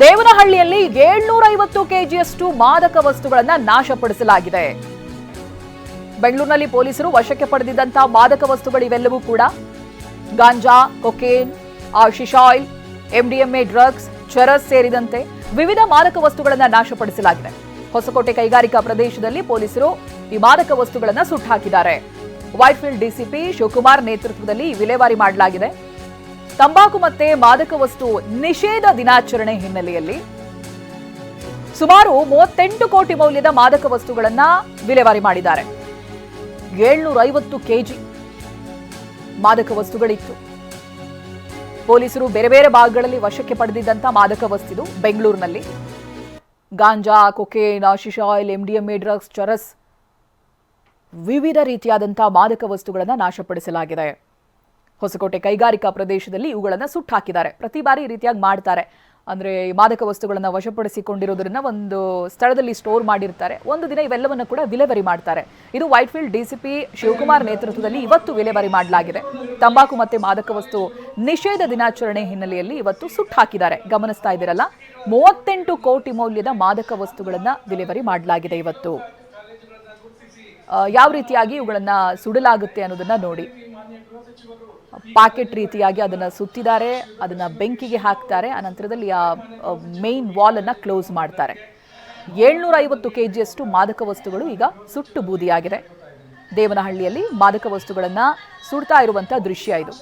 ದೇವನಹಳ್ಳಿಯಲ್ಲಿ 750 ಕೆಜಿಯಷ್ಟು ಮಾದಕ ವಸ್ತುಗಳನ್ನು ನಾಶಪಡಿಸಲಾಗಿದೆ. ಬೆಂಗಳೂರಿನಲ್ಲಿ ಪೊಲೀಸರು ವಶಕ್ಕೆ ಪಡೆದಿದ್ದಂತಹ ಮಾದಕ ವಸ್ತುಗಳಿವೆಲ್ಲವೂ ಕೂಡ ಗಾಂಜಾ, cocaine, ಶಿಶ್ oil, MDMA drugs, charas ಸೇರಿದಂತೆ ವಿವಿಧ ಮಾದಕ ವಸ್ತುಗಳನ್ನು ನಾಶಪಡಿಸಲಾಗಿದೆ. ಹೊಸಕೋಟೆ ಕೈಗಾರಿಕಾ ಪ್ರದೇಶದಲ್ಲಿ ಪೊಲೀಸರು ಈ ಮಾದಕ ವಸ್ತುಗಳನ್ನು ಸುಟ್ಟಾಕಿದ್ದಾರೆ. ವೈಟ್ಫೀಲ್ಡ್ ಡಿಸಿಪಿ ಶಿವಕುಮಾರ್ ನೇತೃತ್ವದಲ್ಲಿ ವಿಲೇವಾರಿ ಮಾಡಲಾಗಿದೆ. ತಂಬಾಕು ಮತ್ತೆ ಮಾದಕ ವಸ್ತು ನಿಷೇಧ ದಿನಾಚರಣೆ ಹಿನ್ನೆಲೆಯಲ್ಲಿ ಸುಮಾರು 38 ಕೋಟಿ ಮೌಲ್ಯದ ಮಾದಕ ವಸ್ತುಗಳನ್ನ ವಿಲೇವಾರಿ ಮಾಡಿದ್ದಾರೆ. 750 ಕೆಜಿ ಮಾದಕ ವಸ್ತುಗಳಿತ್ತು. ಪೊಲೀಸರು ಬೇರೆ ಬೇರೆ ಭಾಗಗಳಲ್ಲಿ ವಶಕ್ಕೆ ಪಡೆದಿದ್ದಂತ ಮಾದಕ ವಸ್ತು ಬೆಂಗಳೂರಿನಲ್ಲಿ ಗಾಂಜಾ, cocaine, ಶಿಶ್ oil, MDMA drugs, charas ವಿವಿಧ ರೀತಿಯಾದಂತಹ ಮಾದಕ ವಸ್ತುಗಳನ್ನು ನಾಶಪಡಿಸಲಾಗಿದೆ. ಹೊಸಕೋಟೆ ಕೈಗಾರಿಕಾ ಪ್ರದೇಶದಲ್ಲಿ ಇವುಗಳನ್ನು ಸುಟ್ಟಾಕಿದ್ದಾರೆ. ಪ್ರತಿ ಬಾರಿ ಈ ರೀತಿಯಾಗಿ ಮಾಡ್ತಾರೆ. ಅಂದರೆ ಈ ಮಾದಕ ವಸ್ತುಗಳನ್ನು ವಶಪಡಿಸಿಕೊಂಡಿರೋದ್ರಿಂದ ಒಂದು ಸ್ಥಳದಲ್ಲಿ ಸ್ಟೋರ್ ಮಾಡಿರ್ತಾರೆ. ಒಂದು ದಿನ ಇವೆಲ್ಲವನ್ನು ಕೂಡ ವಿಲೇವಾರಿ ಮಾಡ್ತಾರೆ. ಇದು ವೈಟ್ಫೀಲ್ಡ್ ಡಿಸಿಪಿ ಶಿವಕುಮಾರ್ ನೇತೃತ್ವದಲ್ಲಿ ಇವತ್ತು ವಿಲೇವಾರಿ ಮಾಡಲಾಗಿದೆ. ತಂಬಾಕು ಮತ್ತೆ ಮಾದಕ ವಸ್ತು ನಿಷೇಧ ದಿನಾಚರಣೆ ಹಿನ್ನೆಲೆಯಲ್ಲಿ ಇವತ್ತು ಸುಟ್ಟಾಕಿದ್ದಾರೆ. ಗಮನಿಸ್ತಾ ಇದ್ದೀರಲ್ಲ, 38 ಕೋಟಿ ಮೌಲ್ಯದ ಮಾದಕ ವಸ್ತುಗಳನ್ನು ವಿಲೇವಾರಿ ಮಾಡಲಾಗಿದೆ ಇವತ್ತು. ಯಾವ ರೀತಿಯಾಗಿ ಇವುಗಳನ್ನ ಸುಡಲಾಗುತ್ತೆ ಅನ್ನೋದನ್ನ ನೋಡಿ. ಪ್ಯಾಕೆಟ್ ರೀತಿಯಾಗಿ ಅದನ್ನ ಸುತ್ತಿದ್ದಾರೆ, ಅದನ್ನ ಬೆಂಕಿಗೆ ಹಾಕ್ತಾರೆ. ಅನಂತರದಲ್ಲಿ ಆ ಮೇನ್ ವಾಲ್ ಅನ್ನ ಕ್ಲೋಸ್ ಮಾಡ್ತಾರೆ. 750 ಕೆಜಿಯಷ್ಟು ಮಾದಕ ವಸ್ತುಗಳು ಈಗ ಸುಟ್ಟು ಬೂದಿಯಾಗಿದೆ. ದೇವನಹಳ್ಳಿಯಲ್ಲಿ ಮಾದಕ ವಸ್ತುಗಳನ್ನ ಸುಡ್ತಾ ಇರುವಂತ ದೃಶ್ಯ ಇದು.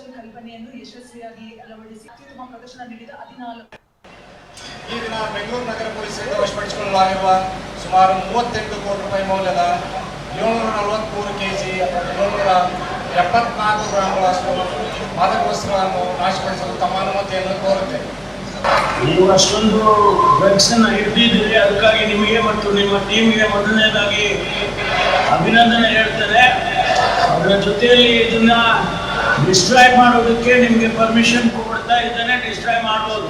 ಈ ದಿನ ಬೆಂಗಳೂರು ನಗರ ಪೊಲೀಸರಿಂದ ವಶಪಡಿಸಿಕೊಳ್ಳಲಾಗಿರುವ ಸುಮಾರು 38 ಕೋಟಿ ರೂಪಾಯಿ ಮೌಲ್ಯದ 743 ಕೆಜಿ 774 ಗ್ರಾಂಗಳಷ್ಟು ಮಾದಕ ವಸ್ತುಗಳನ್ನು ನಾಶಪಡಿಸಲು ತಮ್ಮ ಅನುಮತಿಯನ್ನು ಕೋರುತ್ತೆ. ನೀವು ಅಷ್ಟೊಂದು ಡ್ರಗ್ಸ್ ಅನ್ನು ಹಿಡಿದಿದ್ದೀರಿ, ಅದಕ್ಕಾಗಿ ನಿಮಗೆ ಮತ್ತು ನಿಮ್ಮ ಟೀಮ್ಗೆ ಮೊದಲನೇದಾಗಿ ಅಭಿನಂದನೆ ಹೇಳ್ತೇನೆ. ಅದರ ಜೊತೆಯಲ್ಲಿ ಇದನ್ನ ಡಿಸ್ಟ್ರಾಯ್ ಮಾಡೋದಕ್ಕೆ ನಿಮಗೆ ಪರ್ಮಿಷನ್ ಕೊಡ್ತಾ ಇದ್ದೇನೆ. ಡಿಸ್ಟ್ರಾಯ್ ಮಾಡ್ಬೋದು.